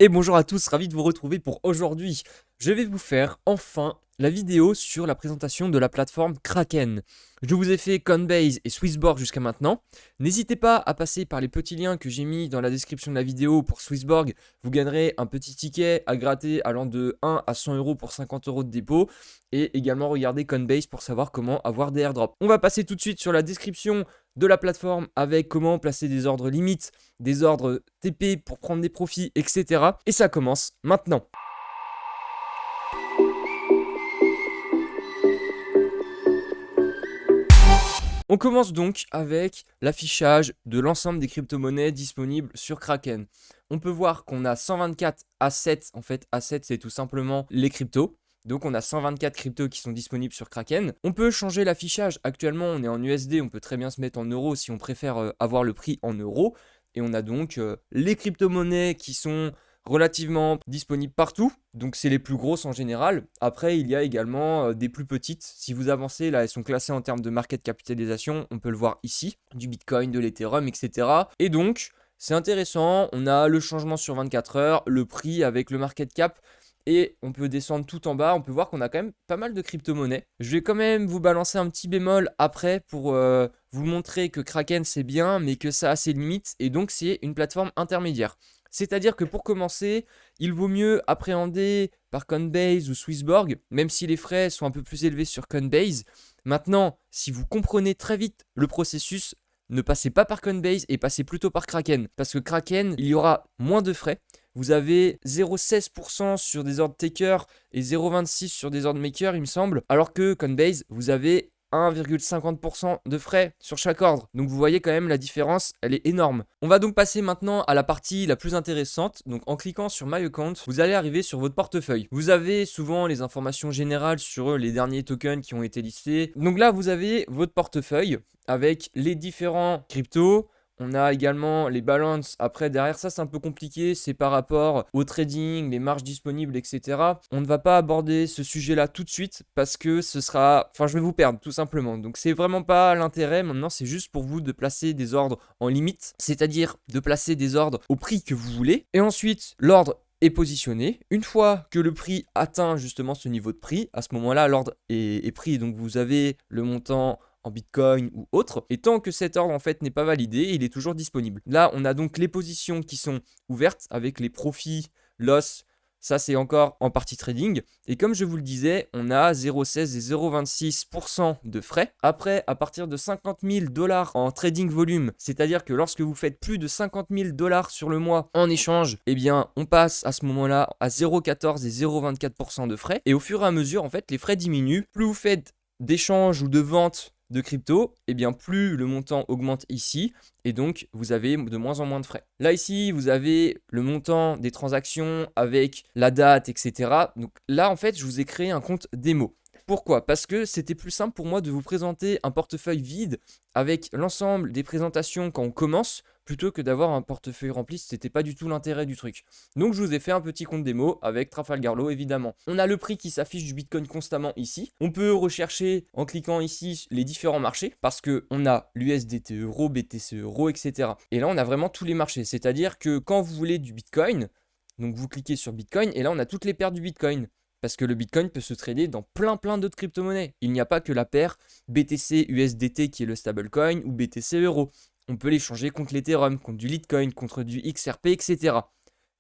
Et bonjour à tous, ravi de vous retrouver pour aujourd'hui. Je vais vous faire enfin la vidéo sur la présentation de la plateforme Kraken. Je vous ai fait Coinbase et Swissborg jusqu'à maintenant. N'hésitez pas à passer par les petits liens que j'ai mis dans la description de la vidéo pour Swissborg. Vous gagnerez un petit ticket à gratter allant de 1 à 100 euros pour 50 euros de dépôt. Et également regarder Coinbase pour savoir comment avoir des airdrops. On va passer tout de suite sur la description de la plateforme avec comment placer des ordres limites, des ordres TP pour prendre des profits, etc. Et ça commence maintenant. On commence donc avec l'affichage de l'ensemble des crypto-monnaies disponibles sur Kraken. On peut voir qu'on a 124 assets. En fait, assets, c'est tout simplement les cryptos. Donc on a 124 cryptos qui sont disponibles sur Kraken. On peut changer l'affichage. Actuellement, on est en USD. On peut très bien se mettre en euros si on préfère avoir le prix en euros. Et on a donc les crypto-monnaies qui sont relativement disponibles partout. Donc c'est les plus grosses en général. Après, il y a également des plus petites. Si vous avancez, là, elles sont classées en termes de market capitalisation. On peut le voir ici. Du Bitcoin, de l'Ethereum, etc. Et donc, c'est intéressant. On a le changement sur 24 heures, le prix avec le market cap. Et on peut descendre tout en bas. On peut voir qu'on a quand même pas mal de crypto-monnaies. Je vais quand même vous balancer un petit bémol après pour vous montrer que Kraken c'est bien, mais que ça a ses limites. Et donc, c'est une plateforme intermédiaire. C'est-à-dire que pour commencer, il vaut mieux appréhender par Coinbase ou Swissborg, même si les frais sont un peu plus élevés sur Coinbase. Maintenant, si vous comprenez très vite le processus, ne passez pas par Coinbase et passez plutôt par Kraken. Parce que Kraken, il y aura moins de frais. Vous avez 0,16% sur des ordres taker et 0,26% sur des ordres maker, il me semble. Alors que Coinbase, vous avez 1,50% de frais sur chaque ordre. Donc vous voyez quand même la différence, elle est énorme. On va donc passer maintenant à la partie la plus intéressante. Donc en cliquant sur My Account, vous allez arriver sur votre portefeuille. Vous avez souvent les informations générales sur les derniers tokens qui ont été listés. Donc là, vous avez votre portefeuille avec les différents cryptos. On a également les balances. Après, derrière ça, c'est un peu compliqué. C'est par rapport au trading, les marges disponibles, etc. On ne va pas aborder ce sujet-là tout de suite parce que ce sera... Enfin, je vais vous perdre, tout simplement. Donc, c'est vraiment pas l'intérêt. Maintenant, c'est juste pour vous de placer des ordres en limite. C'est-à-dire de placer des ordres au prix que vous voulez. Et ensuite, l'ordre est positionné. Une fois que le prix atteint justement ce niveau de prix, à ce moment-là, l'ordre est pris. Donc, vous avez le montant en Bitcoin ou autre. Et tant que cet ordre en fait n'est pas validé, il est toujours disponible. Là, on a donc les positions qui sont ouvertes avec les profits, loss. Ça, c'est encore en partie trading. Et comme je vous le disais, on a 0,16 et 0,26% de frais. Après, à partir de 50 000 dollars en trading volume, c'est-à-dire que lorsque vous faites plus de 50 000 dollars sur le mois en échange, eh bien, on passe à ce moment-là à 0,14 et 0,24% de frais. Et au fur et à mesure, en fait, les frais diminuent. Plus vous faites d'échange ou de vente de crypto, et bien plus le montant augmente ici, et donc vous avez de moins en moins de frais. Là ici, vous avez le montant des transactions avec la date, etc. Donc là, en fait, je vous ai créé un compte démo. Pourquoi? Parce que c'était plus simple pour moi de vous présenter un portefeuille vide avec l'ensemble des présentations quand on commence, plutôt que d'avoir un portefeuille rempli, c'était pas du tout l'intérêt du truc. Donc je vous ai fait un petit compte démo avec Trafalgar Law évidemment. On a le prix qui s'affiche du Bitcoin constamment ici. On peut rechercher en cliquant ici les différents marchés parce que on a l'USDT euro, BTC euro, etc. Et là on a vraiment tous les marchés. C'est-à-dire que quand vous voulez du Bitcoin, donc vous cliquez sur Bitcoin et là on a toutes les paires du Bitcoin. Parce que le Bitcoin peut se trader dans plein d'autres crypto-monnaies. Il n'y a pas que la paire BTC USDT qui est le stablecoin ou BTC euro. On peut l'échanger contre l'Ethereum, contre du Litecoin, contre du XRP, etc.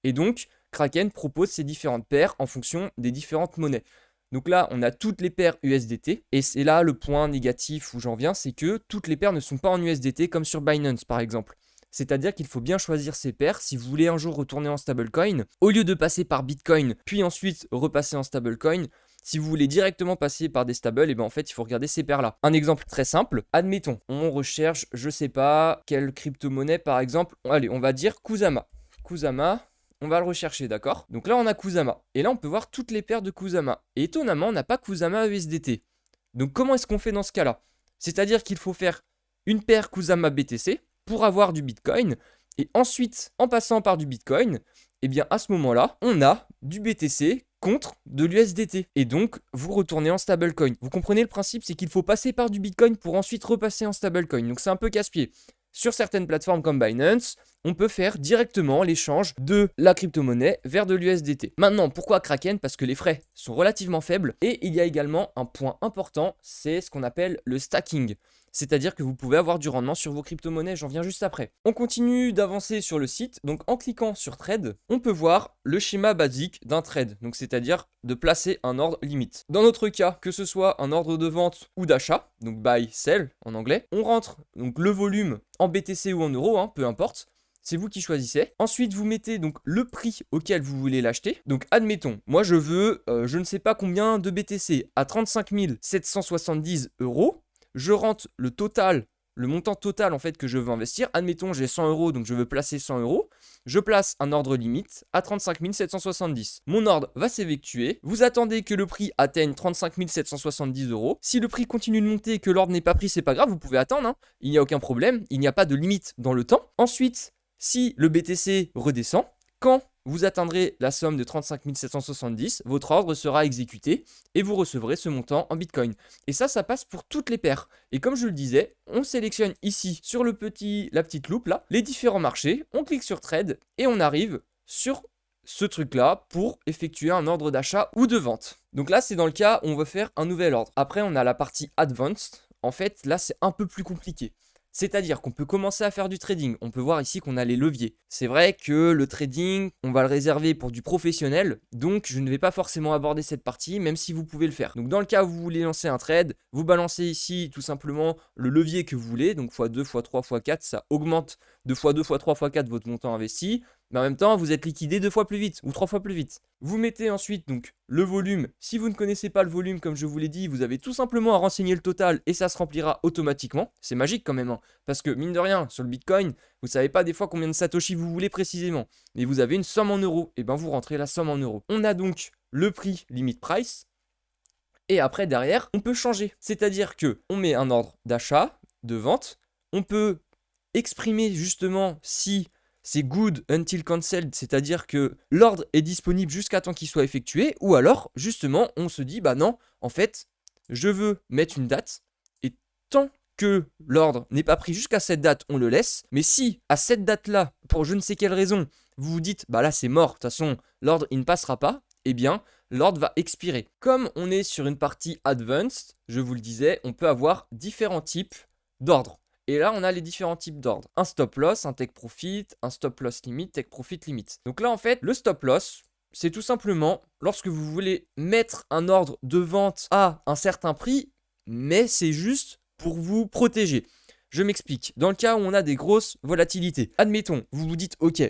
Et donc, Kraken propose ces différentes paires en fonction des différentes monnaies. Donc là, on a toutes les paires USDT. Et c'est là le point négatif où j'en viens, c'est que toutes les paires ne sont pas en USDT comme sur Binance par exemple. C'est-à-dire qu'il faut bien choisir ses paires si vous voulez un jour retourner en stablecoin. Au lieu de passer par Bitcoin, puis ensuite repasser en stablecoin, si vous voulez directement passer par des stables, et bien en fait, il faut regarder ces paires-là. Un exemple très simple, admettons, on recherche, je sais pas, quelle crypto-monnaie par exemple. Allez, on va dire Kusama. Kusama, on va le rechercher, d'accord? Donc là, on a Kusama. Et là, on peut voir toutes les paires de Kusama. Et étonnamment, on n'a pas Kusama USDT. Donc comment est-ce qu'on fait dans ce cas-là? C'est-à-dire qu'il faut faire une paire Kusama BTC pour avoir du Bitcoin. Et ensuite, en passant par du Bitcoin, et bien à ce moment-là, on a du BTC contre de l'USDT. Et donc, vous retournez en stablecoin. Vous comprenez le principe, c'est qu'il faut passer par du Bitcoin pour ensuite repasser en stablecoin. Donc c'est un peu casse-pied. sur certaines plateformes comme Binance, on peut faire directement l'échange de la crypto-monnaie vers de l'USDT. Maintenant, pourquoi Kraken? Parce que les frais sont relativement faibles et il y a également un point important, c'est ce qu'on appelle le stacking. C'est-à-dire que vous pouvez avoir du rendement sur vos crypto-monnaies, j'en viens juste après. On continue d'avancer sur le site, donc en cliquant sur Trade, on peut voir le schéma basique d'un trade, donc c'est-à-dire de placer un ordre limite. Dans notre cas, que ce soit un ordre de vente ou d'achat, donc buy, sell en anglais, on rentre donc le volume en BTC ou en euros, peu importe. C'est vous qui choisissez. Ensuite, vous mettez donc le prix auquel vous voulez l'acheter. Donc, admettons, moi je veux, je ne sais pas combien de BTC à 35 770 €. Je rentre le total, le montant total en fait que je veux investir. Admettons, j'ai 100 €, donc je veux placer 100 €. Je place un ordre limite à 35 770. Mon ordre va s'effectuer. Vous attendez que le prix atteigne 35 770 €. Si le prix continue de monter et que l'ordre n'est pas pris, c'est pas grave, vous pouvez attendre. Il n'y a aucun problème. Il n'y a pas de limite dans le temps. Ensuite, si le BTC redescend, quand vous atteindrez la somme de 35 770, votre ordre sera exécuté et vous recevrez ce montant en Bitcoin. Et ça passe pour toutes les paires. Et comme je le disais, on sélectionne ici sur la petite loupe là, les différents marchés, on clique sur Trade et on arrive sur ce truc-là pour effectuer un ordre d'achat ou de vente. Donc là, c'est dans le cas où on veut faire un nouvel ordre. Après, on a la partie Advanced. En fait, là, c'est un peu plus compliqué. C'est-à-dire qu'on peut commencer à faire du trading. On peut voir ici qu'on a les leviers. C'est vrai que le trading, on va le réserver pour du professionnel. Donc, je ne vais pas forcément aborder cette partie, même si vous pouvez le faire. Donc, dans le cas où vous voulez lancer un trade, vous balancez ici tout simplement le levier que vous voulez. Donc, x2, x3, x4, ça augmente de x2, x3, x4 votre montant investi. Mais en même temps, vous êtes liquidé 2 fois plus vite ou 3 fois plus vite. Vous mettez ensuite donc le volume. Si vous ne connaissez pas le volume, comme je vous l'ai dit, vous avez tout simplement à renseigner le total et ça se remplira automatiquement. C'est magique quand même, parce que mine de rien, sur le Bitcoin, vous savez pas des fois combien de Satoshi vous voulez précisément. Mais vous avez une somme en euros, et bien vous rentrez la somme en euros. On a donc le prix limit price. Et après derrière, on peut changer. C'est-à-dire que on met un ordre d'achat, de vente. On peut exprimer justement si c'est good until cancelled, c'est-à-dire que l'ordre est disponible jusqu'à temps qu'il soit effectué, ou alors, justement, on se dit, bah non, en fait, je veux mettre une date, et tant que l'ordre n'est pas pris jusqu'à cette date, on le laisse, mais si, à cette date-là, pour je ne sais quelle raison, vous vous dites, bah là c'est mort, de toute façon, l'ordre il ne passera pas, eh bien, l'ordre va expirer. Comme on est sur une partie advanced, je vous le disais, on peut avoir différents types d'ordres. Et là, on a les différents types d'ordres. Un stop loss, un take profit, un stop loss limit, take profit limit. Donc là, en fait, le stop loss, c'est tout simplement lorsque vous voulez mettre un ordre de vente à un certain prix, mais c'est juste pour vous protéger. Je m'explique. Dans le cas où on a des grosses volatilités, admettons, vous vous dites, ok,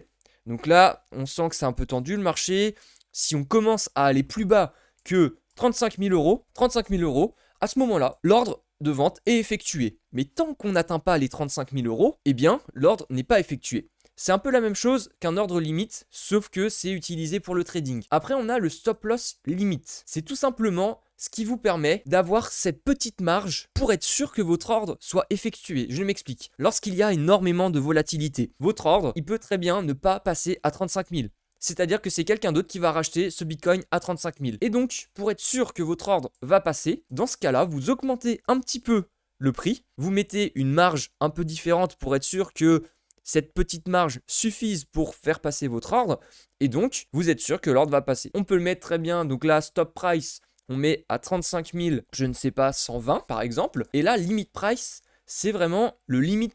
donc là, on sent que c'est un peu tendu le marché. Si on commence à aller plus bas que 35 000 €, à ce moment-là, l'ordre de vente est effectué. Mais tant qu'on n'atteint pas les 35 000 €, eh bien, l'ordre n'est pas effectué. C'est un peu la même chose qu'un ordre limite, sauf que c'est utilisé pour le trading. Après, on a le stop loss limite. C'est tout simplement ce qui vous permet d'avoir cette petite marge pour être sûr que votre ordre soit effectué. Je m'explique. Lorsqu'il y a énormément de volatilité, votre ordre, il peut très bien ne pas passer à 35 000. C'est-à-dire que c'est quelqu'un d'autre qui va racheter ce Bitcoin à 35 000. Et donc, pour être sûr que votre ordre va passer, dans ce cas-là, vous augmentez un petit peu le prix, vous mettez une marge un peu différente pour être sûr que cette petite marge suffise pour faire passer votre ordre, et donc, vous êtes sûr que l'ordre va passer. On peut le mettre très bien, donc là, stop price, on met à 35 000, je ne sais pas, 120 par exemple, et là, limit price, c'est vraiment le limit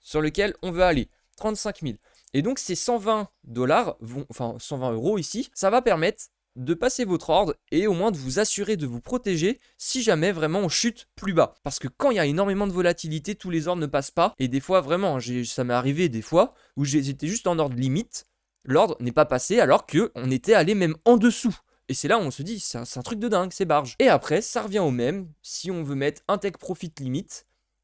sur lequel on veut aller, 35 000. Et donc ces 120 $, enfin 120 € ici, ça va permettre de passer votre ordre et au moins de vous assurer de vous protéger si jamais vraiment on chute plus bas. Parce que quand il y a énormément de volatilité, tous les ordres ne passent pas. Et des fois vraiment, ça m'est arrivé des fois où j'étais juste en ordre limite, l'ordre n'est pas passé alors qu'on était allé même en dessous. Et c'est là où on se dit, c'est un truc de dingue, c'est barge. Et après, ça revient au même, si on veut mettre un take profit limit,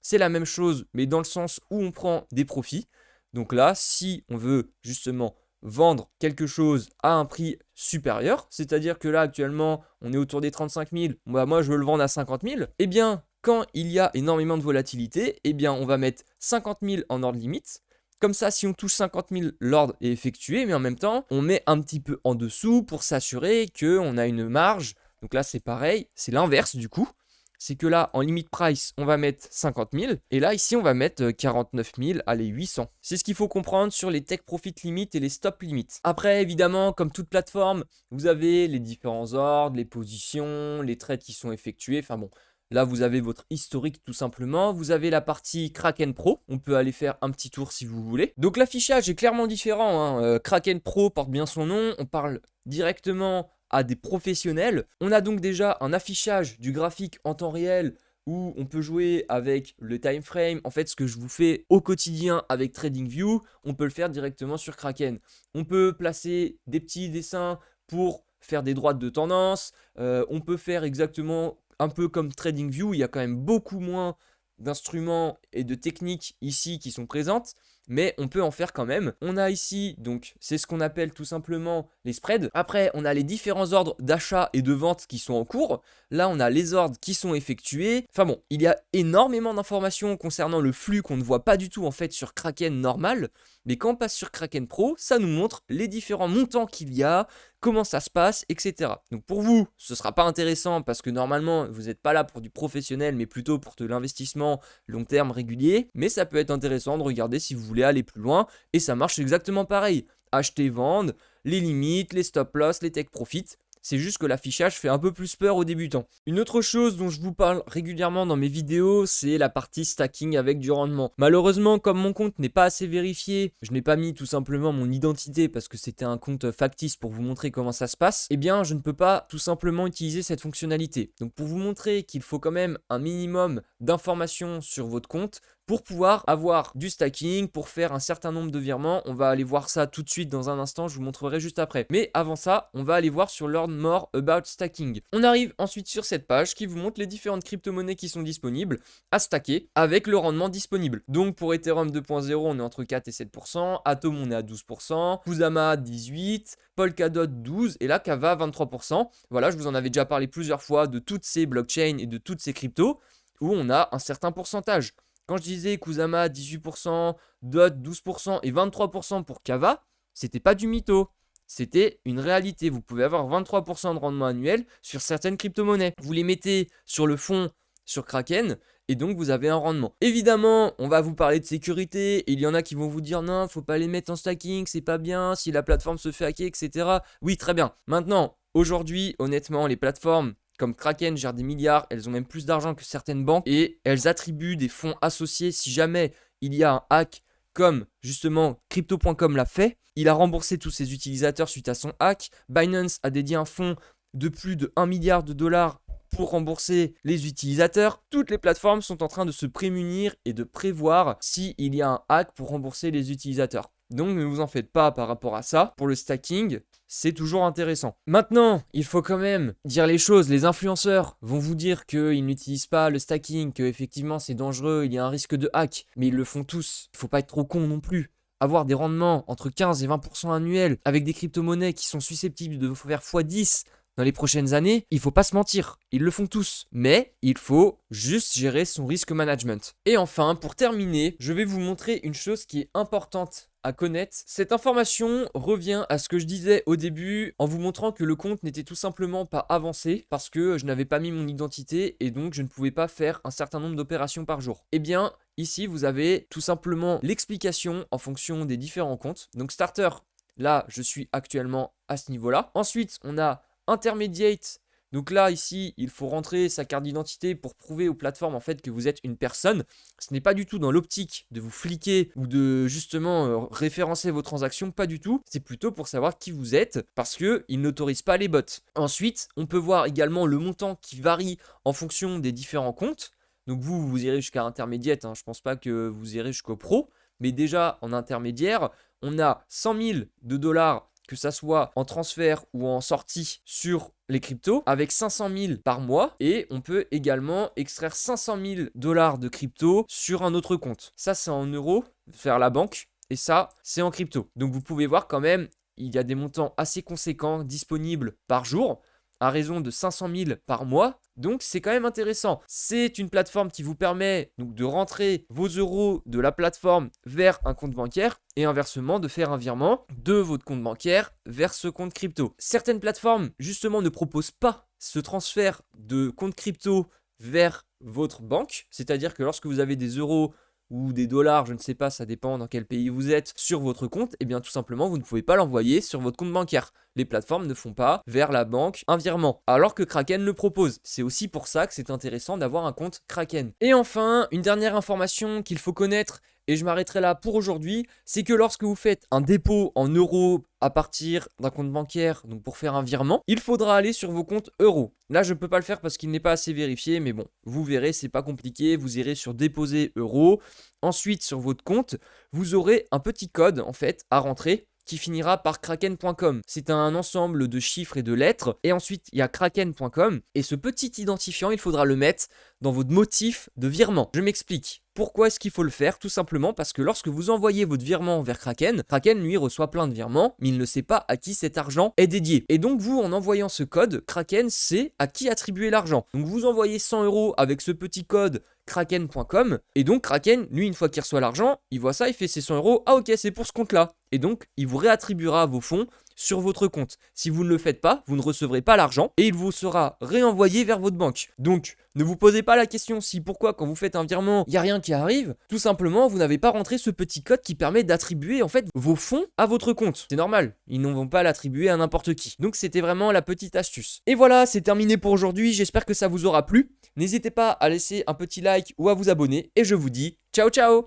c'est la même chose mais dans le sens où on prend des profits. Donc là, si on veut justement vendre quelque chose à un prix supérieur, c'est-à-dire que là actuellement on est autour des 35 000, moi je veux le vendre à 50 000, eh bien quand il y a énormément de volatilité, eh bien on va mettre 50 000 en ordre limite. Comme ça, si on touche 50 000, l'ordre est effectué, mais en même temps, on met un petit peu en dessous pour s'assurer qu'on a une marge. Donc là, c'est pareil, c'est l'inverse du coup. c'est que là, en limit price, on va mettre 50 000. Et là, ici, on va mettre 49 000, allez, 800. C'est ce qu'il faut comprendre sur les take profit limit et les stop limit. Après, évidemment, comme toute plateforme, vous avez les différents ordres, les positions, les trades qui sont effectués. Enfin bon, là, vous avez votre historique tout simplement. Vous avez la partie Kraken Pro. On peut aller faire un petit tour si vous voulez. Donc, l'affichage est clairement différent, hein. Kraken Pro porte bien son nom. On parle directement à des professionnels. On a donc déjà un affichage du graphique en temps réel où on peut jouer avec le time frame. En fait, ce que je vous fais au quotidien avec TradingView, on peut le faire directement sur Kraken. On peut placer des petits dessins pour faire des droites de tendance. On peut faire exactement un peu comme TradingView. Il y a quand même beaucoup moins d'instruments et de techniques ici qui sont présentes, mais on peut en faire quand même. On a ici, donc, c'est ce qu'on appelle tout simplement les spreads. Après, on a les différents ordres d'achat et de vente qui sont en cours. Là, on a les ordres qui sont effectués. Enfin bon, il y a énormément d'informations concernant le flux qu'on ne voit pas du tout en fait sur Kraken normal. Mais quand on passe sur Kraken Pro, ça nous montre les différents montants qu'il y a, comment ça se passe, etc. Donc pour vous, ce ne sera pas intéressant parce que normalement, vous n'êtes pas là pour du professionnel, mais plutôt pour de l'investissement long terme régulier. Mais ça peut être intéressant de regarder si vous voulez aller plus loin. Et ça marche exactement pareil. Acheter, vendre, les limites, les stop loss, les take profit. C'est juste que l'affichage fait un peu plus peur aux débutants. Une autre chose dont je vous parle régulièrement dans mes vidéos, c'est la partie stacking avec du rendement. Malheureusement, comme mon compte n'est pas assez vérifié, je n'ai pas mis tout simplement mon identité parce que c'était un compte factice pour vous montrer comment ça se passe, eh bien je ne peux pas tout simplement utiliser cette fonctionnalité. Donc pour vous montrer qu'il faut quand même un minimum d'informations sur votre compte, pour pouvoir avoir du stacking, pour faire un certain nombre de virements. On va aller voir ça tout de suite dans un instant, je vous montrerai juste après. Mais avant ça, on va aller voir sur Learn More About Stacking. On arrive ensuite sur cette page qui vous montre les différentes crypto-monnaies qui sont disponibles à stacker avec le rendement disponible. Donc pour Ethereum 2.0, on est entre 4 et 7%, Atom on est à 12%, Kusama 18%, Polkadot 12% et là Kava 23%. Voilà, je vous en avais déjà parlé plusieurs fois de toutes ces blockchains et de toutes ces cryptos où on a un certain pourcentage. Quand je disais Kusama 18%, DOT 12% et 23% pour Kava, c'était pas du mytho. C'était une réalité. Vous pouvez avoir 23% de rendement annuel sur certaines crypto-monnaies. Vous les mettez sur le fond sur Kraken et donc vous avez un rendement. Évidemment, on va vous parler de sécurité. Et il y en a qui vont vous dire non, faut pas les mettre en stacking, c'est pas bien, si la plateforme se fait hacker, etc. Oui, très bien. Maintenant, aujourd'hui, honnêtement, les plateformes comme Kraken gère des milliards, elles ont même plus d'argent que certaines banques et elles attribuent des fonds associés si jamais il y a un hack comme justement Crypto.com l'a fait. Il a remboursé tous ses utilisateurs suite à son hack. Binance a dédié un fonds de plus de 1 milliard de dollars pour rembourser les utilisateurs. Toutes les plateformes sont en train de se prémunir et de prévoir s'il y a un hack pour rembourser les utilisateurs. Donc ne vous en faites pas par rapport à ça. Pour le stacking, c'est toujours intéressant. Maintenant, il faut quand même dire les choses. Les influenceurs vont vous dire qu'ils n'utilisent pas le stacking, qu'effectivement c'est dangereux, il y a un risque de hack. Mais ils le font tous. Il ne faut pas être trop con non plus. Avoir des rendements entre 15 et 20% annuels avec des crypto-monnaies qui sont susceptibles de faire x10 dans les prochaines années, il faut pas se mentir, ils le font tous. Mais il faut juste gérer son risque management. Et enfin, pour terminer, je vais vous montrer une chose qui est importante à connaître. Cette information revient à ce que je disais au début en vous montrant que le compte n'était tout simplement pas avancé parce que je n'avais pas mis mon identité et donc je ne pouvais pas faire un certain nombre d'opérations par jour. Eh bien, ici, vous avez tout simplement l'explication en fonction des différents comptes. Donc starter, là, je suis actuellement à ce niveau-là. Ensuite, on a intermediate. Donc là, ici, il faut rentrer sa carte d'identité pour prouver aux plateformes en fait que vous êtes une personne. Ce n'est pas du tout dans l'optique de vous fliquer ou de justement référencer vos transactions, pas du tout. C'est plutôt pour savoir qui vous êtes parce qu'ils n'autorisent pas les bots. Ensuite, on peut voir également le montant qui varie en fonction des différents comptes. Donc vous irez jusqu'à intermédiaire, hein. Je ne pense pas que vous irez jusqu'au pro. Mais déjà, en intermédiaire, on a 100 000 de dollars que ça soit en transfert ou en sortie sur les cryptos, avec 500 000 par mois. Et on peut également extraire 500 000 dollars de crypto sur un autre compte. Ça, c'est en euros, faire la banque. Et ça, c'est en crypto. Donc, vous pouvez voir quand même, il y a des montants assez conséquents disponibles par jour, à raison de 500 000 par mois. Donc c'est quand même intéressant. C'est une plateforme qui vous permet donc de rentrer vos euros de la plateforme vers un compte bancaire et inversement de faire un virement de votre compte bancaire vers ce compte crypto. Certaines plateformes justement ne proposent pas ce transfert de compte crypto vers votre banque, c'est-à-dire que lorsque vous avez des euros ou des dollars, je ne sais pas, ça dépend dans quel pays vous êtes, sur votre compte, et bien tout simplement, vous ne pouvez pas l'envoyer sur votre compte bancaire. Les plateformes ne font pas vers la banque un virement, alors que Kraken le propose. C'est aussi pour ça que c'est intéressant d'avoir un compte Kraken. Et enfin, une dernière information qu'il faut connaître, et je m'arrêterai là pour aujourd'hui, c'est que lorsque vous faites un dépôt en euros à partir d'un compte bancaire, donc pour faire un virement, il faudra aller sur vos comptes euros. Là, je ne peux pas le faire parce qu'il n'est pas assez vérifié, mais bon, vous verrez, c'est pas compliqué. Vous irez sur déposer euros. Ensuite, sur votre compte, vous aurez un petit code en fait à rentrer qui finira par kraken.com. C'est un ensemble de chiffres et de lettres. Et ensuite, il y a kraken.com. Et ce petit identifiant, il faudra le mettre dans votre motif de virement. Je m'explique. Pourquoi est-ce qu'il faut le faire? Tout simplement parce que lorsque vous envoyez votre virement vers Kraken, Kraken lui reçoit plein de virements, mais il ne sait pas à qui cet argent est dédié. Et donc vous, en envoyant ce code, Kraken sait à qui attribuer l'argent. Donc vous envoyez 100 euros avec ce petit code kraken.com, et donc Kraken, lui, une fois qu'il reçoit l'argent, il voit ça, il fait ses 100 euros, ah ok, c'est pour ce compte-là. Et donc, il vous réattribuera vos fonds sur votre compte. Si vous ne le faites pas, vous ne recevrez pas l'argent et il vous sera réenvoyé vers votre banque. Donc, ne vous posez pas la question si pourquoi quand vous faites un virement, il n'y a rien qui arrive. Tout simplement, vous n'avez pas rentré ce petit code qui permet d'attribuer en fait vos fonds à votre compte. C'est normal, ils ne vont pas l'attribuer à n'importe qui. Donc, c'était vraiment la petite astuce. Et voilà, c'est terminé pour aujourd'hui. J'espère que ça vous aura plu. N'hésitez pas à laisser un petit like ou à vous abonner et je vous dis ciao ciao.